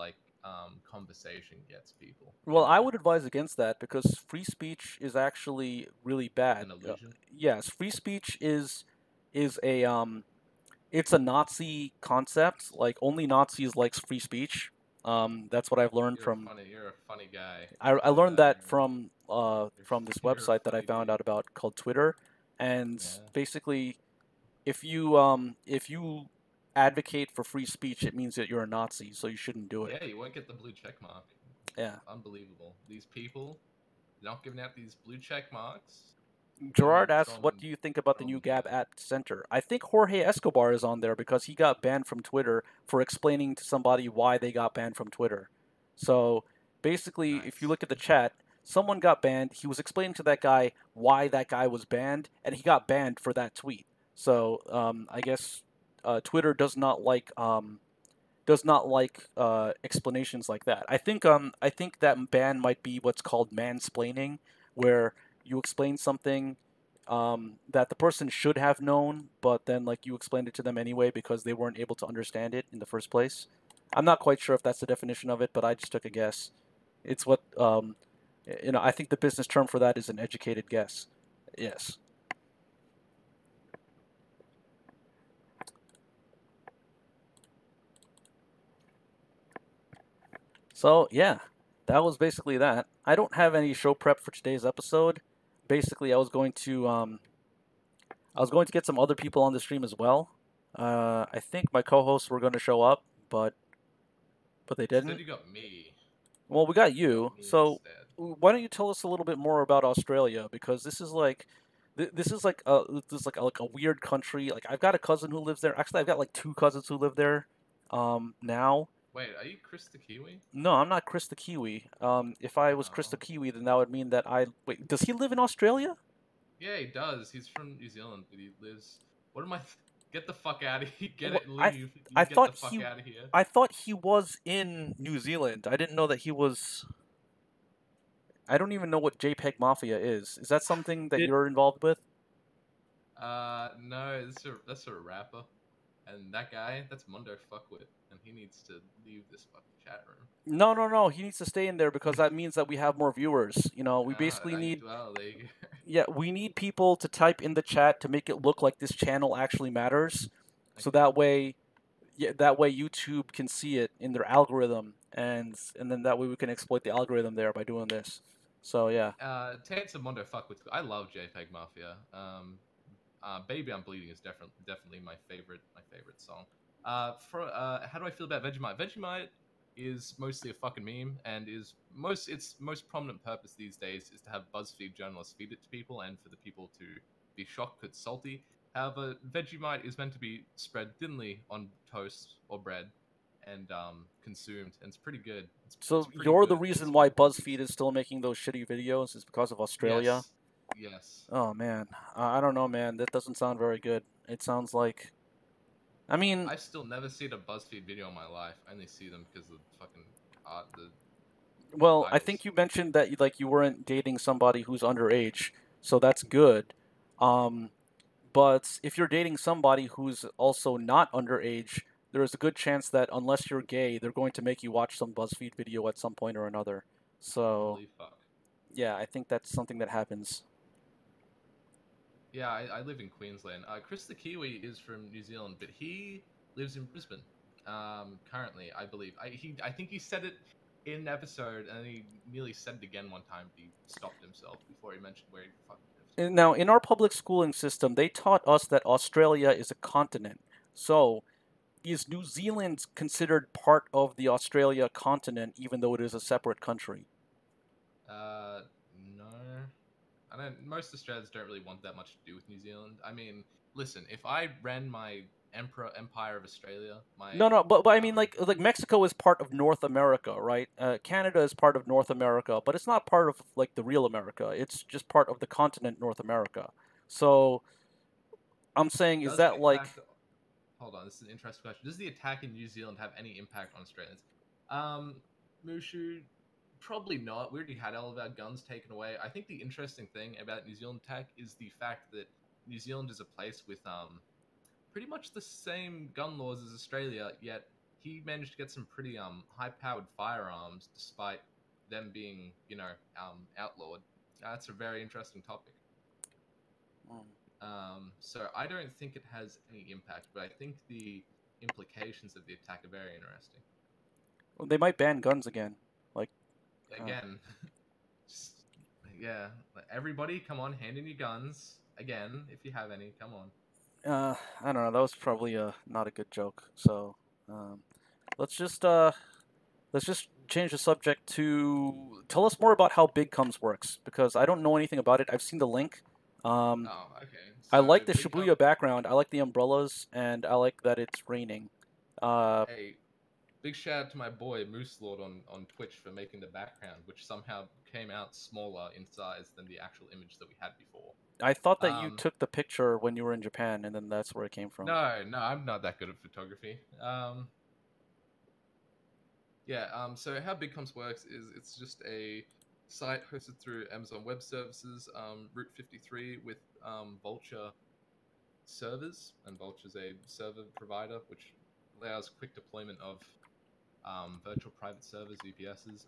conversation gets people. well, I would advise against that because free speech is actually really bad. An illusion. Yes, free speech is a it's a Nazi concept. Like only Nazis likes free speech. That's what I've learned from. You're a funny guy. I learned that from this You're a website that I funny found dude. out about called Twitter, and Yeah. basically, if you advocate for free speech, it means that you're a Nazi, so you shouldn't do it. Yeah, you won't get the blue check mark. Yeah. Unbelievable. These people, they're not giving out these blue check marks. Gerard asks, "What do you think about the new Gab at Center?" I think Jorge Escobar is on there because he got banned from Twitter for explaining to somebody why they got banned from Twitter. So basically, Nice. if you look at the chat, someone got banned. He was explaining to that guy why that guy was banned, and he got banned for that tweet. So I guess Twitter does not like explanations like that. I think that ban might be what's called mansplaining, where you explain something that the person should have known, but then like you explained it to them anyway because they weren't able to understand it in the first place. I'm not quite sure if that's the definition of it, but I just took a guess. It's what I think the business term for that is an educated guess. Yes. So yeah, that was basically that. I don't have any show prep for today's episode. Basically, I was going to get some other people on the stream as well. I think my co-hosts were going to show up, but they didn't. Instead, you got me. Well, we got you. So why don't you tell us a little bit more about Australia? Because this is like a weird country. Like I've got a cousin who lives there. Actually, I've got like two cousins who live there. Now. Wait, are you Chris the Kiwi? No, I'm not Chris the Kiwi. If I was Chris the Kiwi, then that would mean that wait. Does he live in Australia? Yeah, he does. He's from New Zealand, but he lives. What am I? Get the fuck out of here! Get it, leave. I get thought the fuck out of here. I thought he was in New Zealand. I didn't know that he was. I don't even know what JPEG Mafia is. Is that something that you're involved with? No, that's a rapper, and that guy, that's Mundo Fuckwit, and he needs to leave this fucking chat room. No. He needs to stay in there because that means that we have more viewers. You know, we basically need. Well, there you go. Yeah, we need people to type in the chat to make it look like this channel actually matters, so that way YouTube can see it in their algorithm, and then that way we can exploit the algorithm there by doing this. So yeah. To answer Mundo Fuckwit, I love JPEG Mafia. Baby I'm Bleeding is definitely my favorite song. How do I feel about Vegemite? Vegemite, is mostly a fucking meme, and its most prominent purpose these days is to have BuzzFeed journalists feed it to people, and for the people to be shocked that it's salty. However, Vegemite is meant to be spread thinly on toast or bread and consumed, and it's pretty good. So it's pretty you're the good. reason It's why what BuzzFeed is still making those shitty videos is because of Australia? Yes. Oh man, I don't know, man. That doesn't sound very good. It sounds like, I mean, I've still never seen a BuzzFeed video in my life. I only see them because of fucking art, the well, I titles. think you mentioned that you weren't dating somebody who's underage, so that's good. But if you're dating somebody who's also not underage, there is a good chance that unless you're gay, they're going to make you watch some BuzzFeed video at some point or another. So, Holy fuck. yeah, I think that's something that happens. Yeah, I live in Queensland. Chris the Kiwi is from New Zealand, but he lives in Brisbane. Currently, I believe. I think he said it in an episode, and he nearly said it again one time. But he stopped himself before he mentioned where he fucking lives. And now, in our public schooling system, they taught us that Australia is a continent. So, is New Zealand considered part of the Australia continent, even though it is a separate country? No. I don't. Most Australians don't really want that much to do with New Zealand. I mean, listen, if I ran my Empire of Australia, No, but I mean, like Mexico is part of North America, right? Canada is part of North America, but it's not part of like the real America. It's just part of the continent North America. So I'm saying, is does the that like? attack- Hold on, this is an interesting question. Does the attack in New Zealand have any impact on Australians? Mushu, probably not. We already had all of our guns taken away. I think the interesting thing about New Zealand attack is the fact that New Zealand is a place with pretty much the same gun laws as Australia, yet he managed to get some pretty high-powered firearms despite them being, outlawed. That's a very interesting topic. So I don't think it has any impact, but I think the implications of the attack are very interesting. Well, they might ban guns again. Like Again, just, yeah, everybody, come on, hand in your guns again if you have any. Come on. I don't know. That was probably not a good joke. So let's just change the subject to tell us more about how Big Comes works, because I don't know anything about it. I've seen the link. Oh, okay. I So like the Big Shibuya Com- background. I like the umbrellas, and I like that it's raining. Hey, big shout out to my boy Moose Lord on Twitch for making the background, which somehow came out smaller in size than the actual image that we had before. I thought that you took the picture when you were in Japan, and then that's where it came from. No, I'm not that good at photography. So how Big Comps works is it's just a site hosted through Amazon Web Services, Route 53 with Vulture servers, and Vulture's a server provider which allows quick deployment of virtual private servers, VPSs,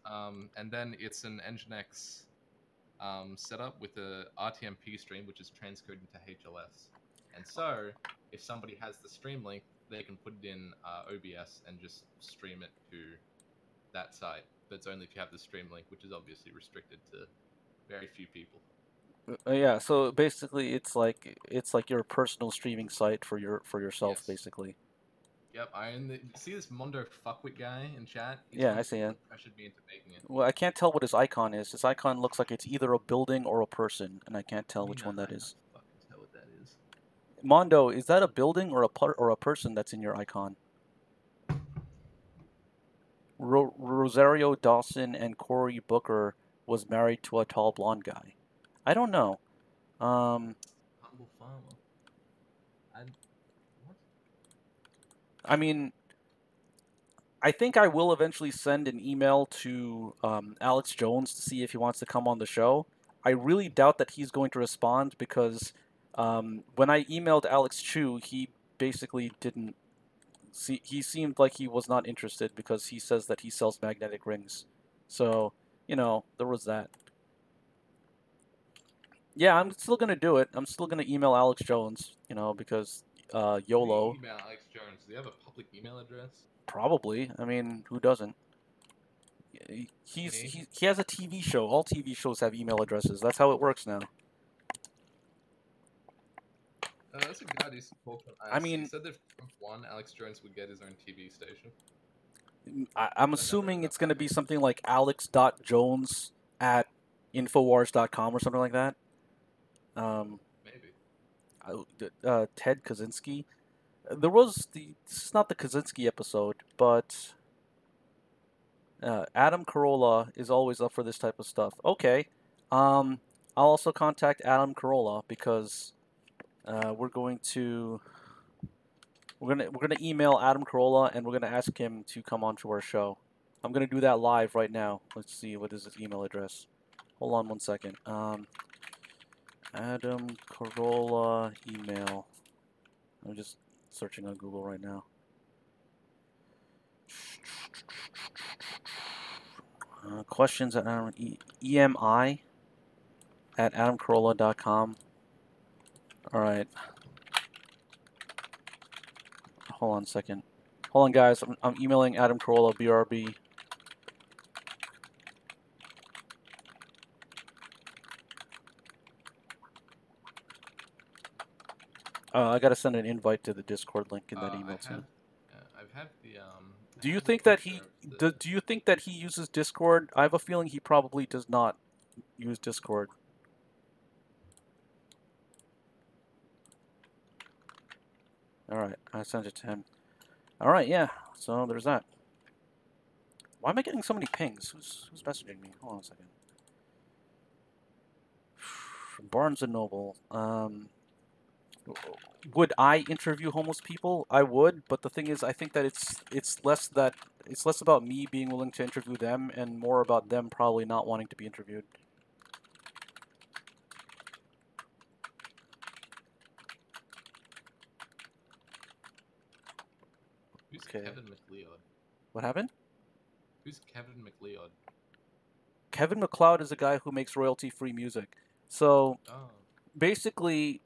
and then it's an Nginx setup with a RTMP stream which is transcoded into HLS. And so, if somebody has the stream link, they can put it in OBS and just stream it to that site. But it's only if you have the stream link, which is obviously restricted to very few people. Yeah, so basically, it's like your personal streaming site for yourself, Yes. basically. Yep, see this Mondo fuckwit guy in chat. Yeah, I see it. Pressured me into making it. Well, I can't tell what his icon is. His icon looks like it's either a building or a person, and I can't tell which one that is. I can't fucking tell what that is. Mondo, is that a building or a person that's in your icon? Rosario Dawson and Cory Booker was married to a tall blonde guy. I don't know. Humble farmer. What? I mean, I think I will eventually send an email to Alex Jones to see if he wants to come on the show. I really doubt that he's going to respond because when I emailed Alex Chu, he basically didn't see. He seemed like he was not interested because he says that he sells magnetic rings. So, there was that. Yeah, I'm still going to do it. I'm still going to email Alex Jones, because YOLO. Email Alex Jones. Do you have a public email address? Probably. I mean, who doesn't? He has a TV show. All TV shows have email addresses. That's how it works now. That's a good idea to talk about. I mean, he said that if Trump won, Alex Jones would get his own TV station. I'm assuming it's going to be something like alex.jones@infowars.com or something like that. Maybe. Ted Kaczynski. This is not the Kaczynski episode, but Adam Carolla is always up for this type of stuff. Okay. I'll also contact Adam Carolla because we're gonna email Adam Carolla and we're gonna ask him to come onto our show. I'm gonna do that live right now. Let's see, what is his email address? Hold on 1 second. Adam Carolla email. I'm just searching on Google right now. Questions at EMI at adamcarolla.com. Alright. Hold on a second. Hold on, guys. I'm emailing Adam Carolla, BRB. I gotta send an invite to the Discord link in that email too. I've had the Do you think that he do you think that he uses Discord? I have a feeling he probably does not use Discord. All right, I sent it to him. All right, yeah. So there's that. Why am I getting so many pings? Who's messaging me? Hold on a second. Barnes and Noble. Would I interview homeless people? I would, but the thing is, I think that it's less about me being willing to interview them and more about them probably not wanting to be interviewed. Who's Kevin MacLeod? What happened? Who's Kevin MacLeod? Kevin MacLeod is a guy who makes royalty-free music. So basically,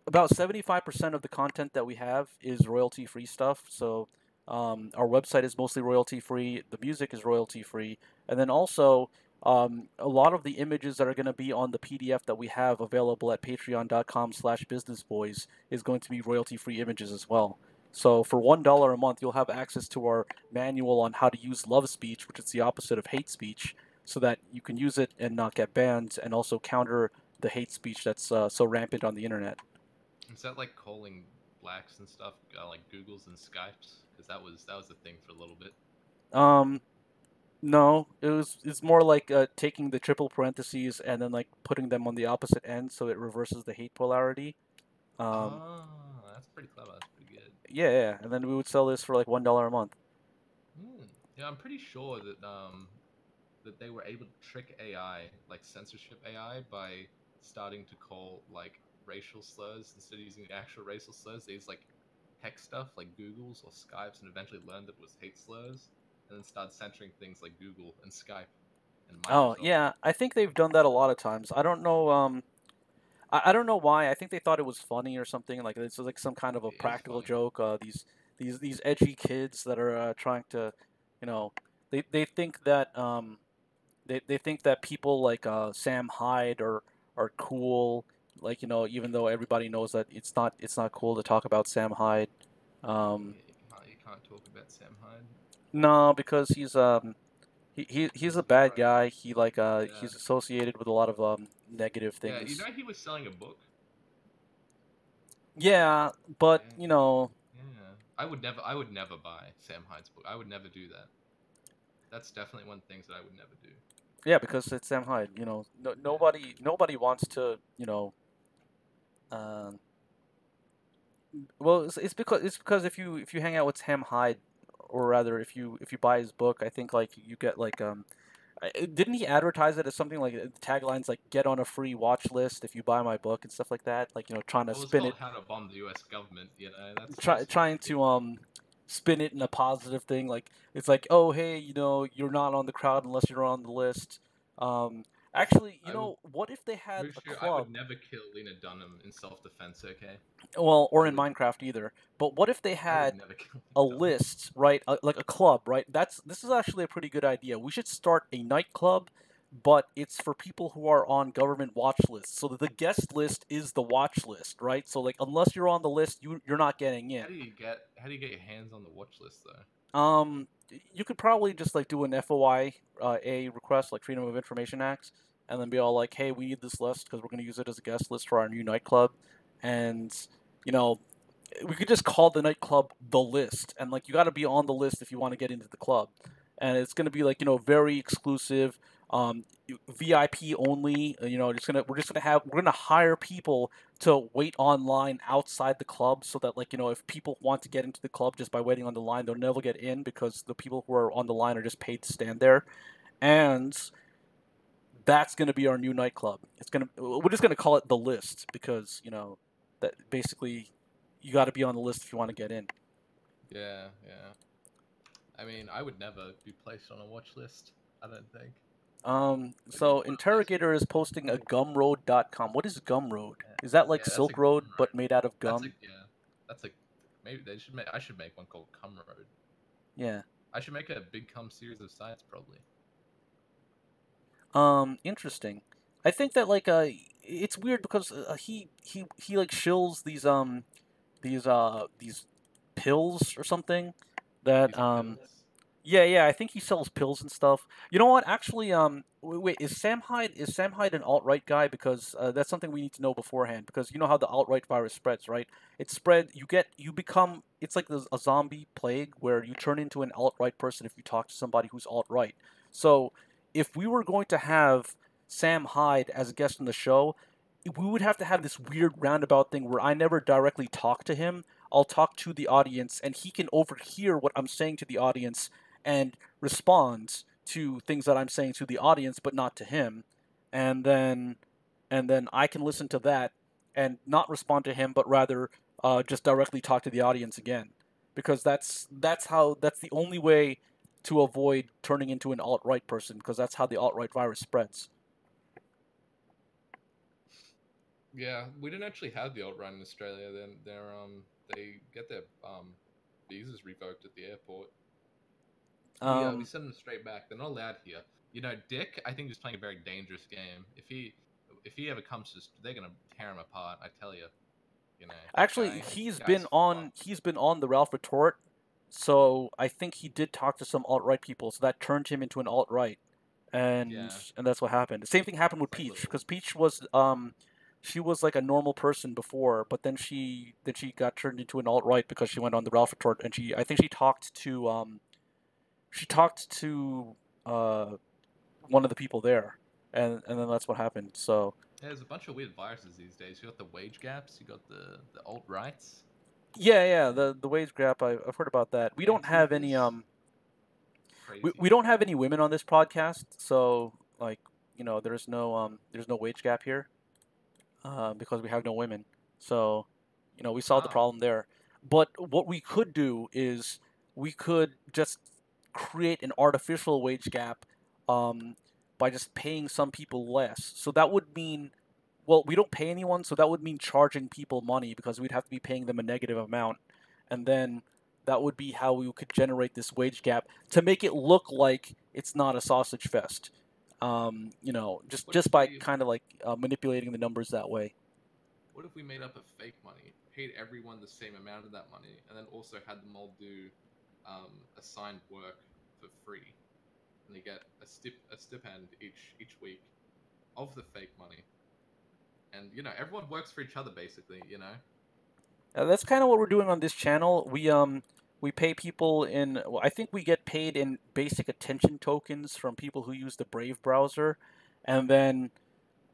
about 75% of the content that we have is royalty-free stuff. So our website is mostly royalty-free. The music is royalty-free. And then also, a lot of the images that are going to be on the PDF that we have available at patreon.com/businessboys is going to be royalty-free images as well. So for $1 a month, you'll have access to our manual on how to use love speech, which is the opposite of hate speech, so that you can use it and not get banned, and also counter the hate speech that's so rampant on the internet. Is that like calling blacks and stuff, like Googles and Skypes? Because that was a thing for a little bit. No, it's more like taking the triple parentheses and then like putting them on the opposite end, so it reverses the hate polarity. That's pretty clever. That's pretty good. Yeah, and then we would sell this for like $1 a month. Yeah, I'm pretty sure that that they were able to trick AI, like censorship AI, by starting to call like racial slurs instead of using the actual racial slurs. They use like hex stuff like Googles or Skypes, and eventually learned that it was hate slurs, and then started censoring things like Google and Skype and Microsoft. Oh yeah, I think they've done that a lot of times. I don't know. I don't know why. I think they thought it was funny or something. Like this was like some kind of a practical joke. These edgy kids that are trying to, they think that they think that people like Sam Hyde are cool. Like even though everybody knows that it's not cool to talk about Sam Hyde. You can't talk about Sam Hyde. No, because he's he's a bad guy. He he's associated with a lot of negative things. Yeah, he was selling a book. Yeah, but Yeah, I would never buy Sam Hyde's book. I would never do that. That's definitely one of the things that I would never do. Yeah, because it's Sam Hyde. Nobody wants to. Well, it's because if you hang out with Sam Hyde, or rather if you buy his book, I think like you get like didn't he advertise it as something like the taglines like "Get on a free watch list if you buy my book" and stuff like that? Like trying to spin it. How to bomb the U.S. government? Trying to spin it in a positive thing. Like it's like, oh hey, you're not on the crowd unless you're on the list. Actually, what if they had a club? I would never kill Lena Dunham in self-defense, okay? Well, or in Minecraft either. But what if they had a list, right? Like a club, right? This is actually a pretty good idea. We should start a nightclub but it's for people who are on government watch lists. So the guest list is the watch list, right? So like unless you're on the list, you're not getting in. How do you get your hands on the watch list though? You could probably just like do an FOI a request, like Freedom of Information Acts, and then be all like, "Hey, we need this list because we're going to use it as a guest list for our new nightclub," and you know, we could just call the nightclub the list, and like you got to be on the list if you want to get into the club, and it's going to be like very exclusive, VIP only. We're gonna hire people to wait online outside the club so that like if people want to get into the club just by waiting on the line, they'll never get in because the people who are on the line are just paid to stand there, and that's gonna be our new nightclub. We're just gonna call it the list because that basically you got to be on the list if you want to get in. Yeah. I mean, I would never be placed on a watch list. I don't think. So Interrogator is posting a gumroad.com. What is Gumroad? Is that like Silk Road but made out of gum? Maybe they should make. I should make one called Cum Road. Yeah. I should make a big cum series of sites probably. Interesting. I think that like it's weird because he like shills these pills or something that Yeah, I think he sells pills and stuff. You know what? Actually, wait, is Sam Hyde an alt-right guy? Because that's something we need to know beforehand. Because you know how the alt-right virus spreads, right? It's like a zombie plague where you turn into an alt-right person if you talk to somebody who's alt-right. So, if we were going to have Sam Hyde as a guest on the show, we would have to have this weird roundabout thing where I never directly talk to him. I'll talk to the audience, and he can overhear what I'm saying to the audience and responds to things that I'm saying to the audience, but not to him. And then I can listen to that and not respond to him, but rather just directly talk to the audience again, because that's the only way to avoid turning into an alt-right person, because that's how the alt-right virus spreads. Yeah, we didn't actually have the alt-right in Australia. Then they get their visas revoked at the airport. We send them straight back. They're not allowed here. Dick, I think, is playing a very dangerous game. If he ever comes to, they're gonna tear him apart. I tell you. Actually, he's been on the Ralph Retort, so I think he did talk to some alt-right people, so that turned him into an alt-right, and that's what happened. The same thing happened with Peach, because Peach was she was like a normal person before, but then she got turned into an alt-right because she went on the Ralph Retort, and I think she talked to one of the people there, and then that's what happened. So yeah, there's a bunch of weird viruses these days. You got the wage gaps, you got the alt rights. Yeah, the wage gap. I've heard about that. We don't have any we don't have any women on this podcast, so like there's no wage gap here, because we have no women. So we solved the problem there. But what we could do is we could just create an artificial wage gap by just paying some people less. So that would mean, well, we don't pay anyone, so that would mean charging people money because we'd have to be paying them a negative amount. And then that would be how we could generate this wage gap to make it look like it's not a sausage fest. Just by kind of like manipulating the numbers that way. What if we made up a fake money, paid everyone the same amount of that money, and then also had them all do assigned work for free, and they get a stipend each week of the fake money, and everyone works for each other basically. That's kind of what we're doing on this channel. We pay people in. Well, I think we get paid in basic attention tokens from people who use the Brave browser, and then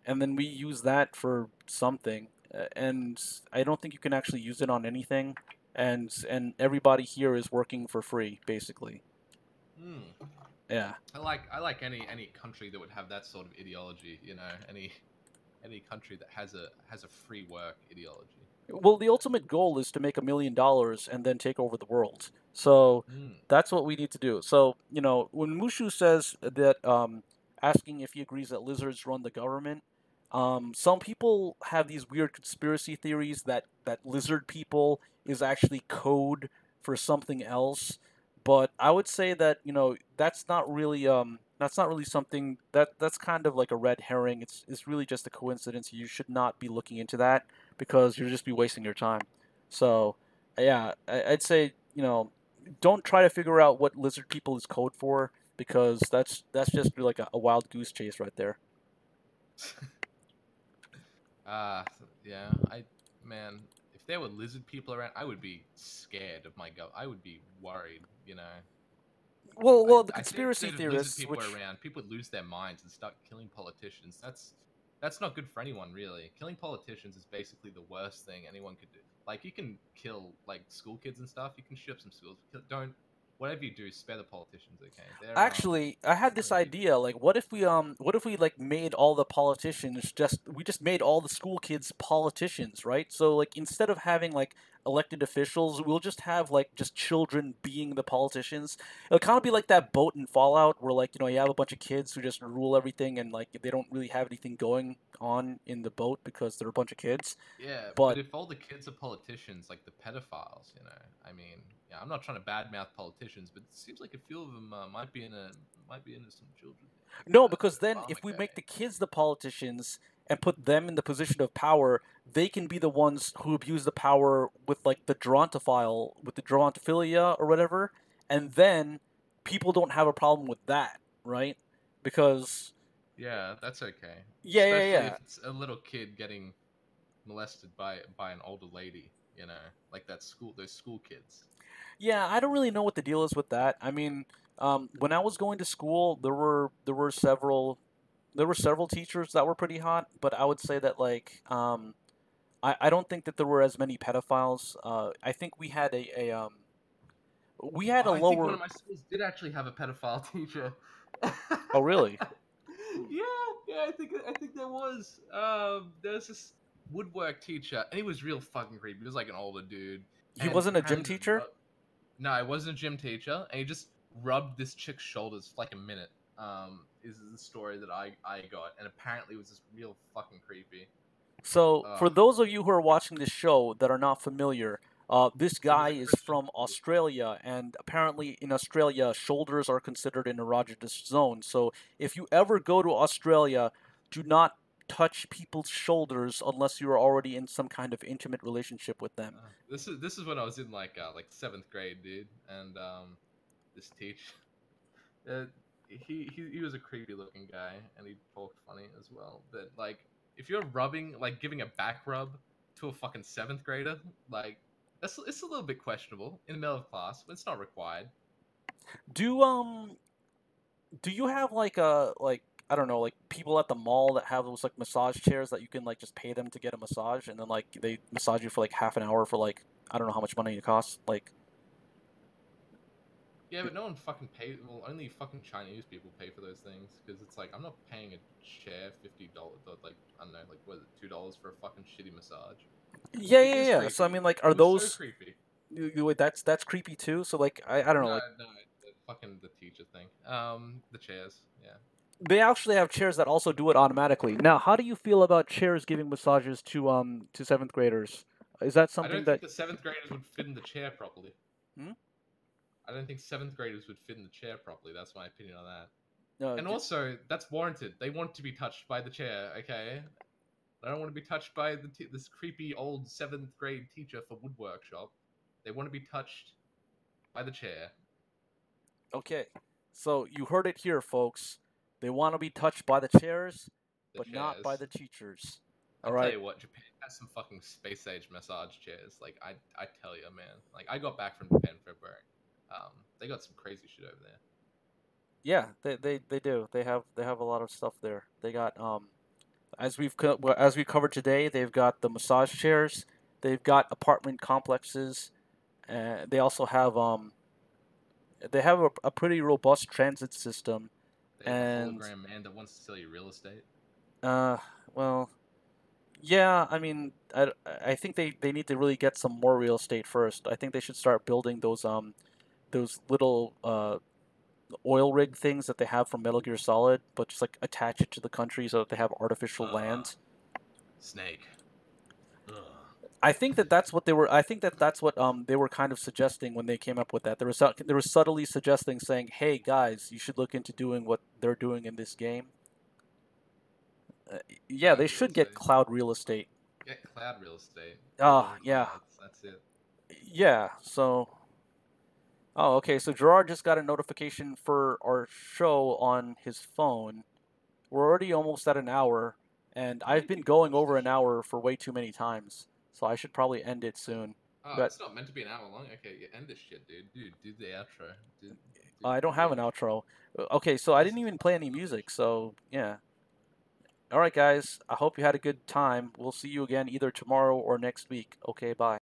we use that for something. And I don't think you can actually use it on anything. And everybody here is working for free, basically. Yeah. I like any country that would have that sort of ideology. Any country that has a free work ideology. Well, the ultimate goal is to make $1 million and then take over the world. So that's what we need to do. So when Mushu says that, asking if he agrees that lizards run the government, some people have these weird conspiracy theories that lizard people is actually code for something else. But I would say that that's not really That's not really something that's kind of like a red herring. It's really just a coincidence. You should not be looking into that because you'll just be wasting your time. So, yeah, I'd say don't try to figure out what lizard people is code for because that's just like a wild goose chase right there. Yeah, man, if there were lizard people around, I would be scared of my go. I would be worried, you know. Well, the I think conspiracy that if lizard theorists, people which were around, people would lose their minds and start killing politicians. That's not good for anyone, really. Killing politicians is basically the worst thing anyone could do. Like, you can kill like school kids and stuff. You can shoot up some schools. Don't whatever you do, spare the politicians. Okay, actually, I had this they're an idea. Like, what if we like made all the politicians we just made all the school kids politicians, right? So like instead of having like elected officials, we'll just have like just children being the politicians. It'll kind of be like that boat in Fallout, where like you have a bunch of kids who just rule everything, and like they don't really have anything going on in the boat because they're a bunch of kids. Yeah, but But if all the kids are politicians, like the pedophiles, I mean, yeah, I'm not trying to badmouth politicians, but it seems like a few of them might be into some children. no, because then Obama if we make guy. the kids the politicians and put them in the position of power, they can be the ones who abuse the power with like with the gerontophilia or whatever, and then people don't have a problem with that, right? Because Yeah, that's okay. yeah, yeah, Especially yeah, if it's a little kid getting molested by an older lady, like those school kids. yeah. I don't really know what the deal is with that. I mean, when I was going to school, there were several teachers that were pretty hot, but I would say that like I don't think that there were as many pedophiles. I think we had a I think one lower. of my schools did actually have a pedophile teacher. Oh, really? Yeah, I think there was. There's this woodwork teacher, and he was real fucking creepy. He was like an older dude, He and wasn't a gym apparently teacher. no, I wasn't a gym teacher, and he just rubbed this chick's shoulders for like a minute. Is the story that I got, and apparently it was just real fucking creepy. So, Ugh. for those of you who are watching this show that are not familiar, this He was guy a is Christian. from Australia, and apparently in Australia, shoulders are considered an erogenous zone. So, if you ever go to Australia, do not touch people's shoulders unless you are already in some kind of intimate relationship with them. This is when I was in like seventh grade, dude, and this teacher, uh, he was a creepy looking guy, and he talked funny as well. But like, if you're giving a back rub to a fucking seventh grader, like it's a little bit questionable in the middle of class, but it's not required. Do do you have like I don't know, like people at the mall that have those like massage chairs that you can like just pay them to get a massage, and then like they massage you for like half an hour for like I don't know how much money it costs. Like Yeah, but no one fucking pays. Well, only fucking Chinese people pay for those things because it's like I'm not paying a chair $50. Like I don't know, like what is it, $2 for a fucking shitty massage. yeah, It yeah, is yeah. So I creepy. mean, like, It are was so those creepy. wait, that's creepy too? So like I don't know, No, like no, the teacher thing. The chairs. Yeah. they actually have chairs that also do it automatically. Now, how do you feel about chairs giving massages to seventh graders? Is that I something don't that think the seventh graders would fit in the chair properly. hmm? I don't think seventh graders would fit in the chair properly. That's my opinion on that. No, And also, that's warranted. They want to be touched by the chair. Okay. They don't want to be touched by this creepy old seventh grade teacher for woodwork shop. They want to be touched by the chair. okay. So you heard it here, folks. They want to be touched by the chairs, The but not by chairs. the teachers. I All tell right. you what, Japan has some fucking space age massage chairs. Like I tell you, man. Like I got back from Japan in February. They got some crazy shit over there. Yeah, they do. They have a lot of stuff there. They got as we covered today, they've got the massage chairs. They've got apartment complexes. They also have a pretty robust transit system. They have a And hologram man that wants to sell you real estate. uh, well, yeah. I mean, I think they need to really get some more real estate first. I think they should start building those little oil rig things that they have from Metal Gear Solid, but just like attach it to the country so that they have artificial land. Snake. Ugh. I think that that's what they were. I think that that's what they were kind of suggesting when they came up with that. They were subtly suggesting, saying, "Hey guys, you should look into doing what they're doing in this game." Yeah, Cloud they real should get estate. cloud real estate. Get cloud real estate. Ah, yeah, Clouds, that's it. yeah. So, oh, okay. So Gerard just got a notification for our show on his phone. We're already almost at an hour, and How many I've been people going watch over the an show? hour for way too many times. So I should probably end it soon. Oh, But it's not meant to be an hour long. Okay, yeah, end this shit, dude. Dude, do the outro. Do I don't the have an outro. Okay, so I didn't even play any music. So yeah. All right, guys. I hope you had a good time. We'll see you again either tomorrow or next week. Okay, bye.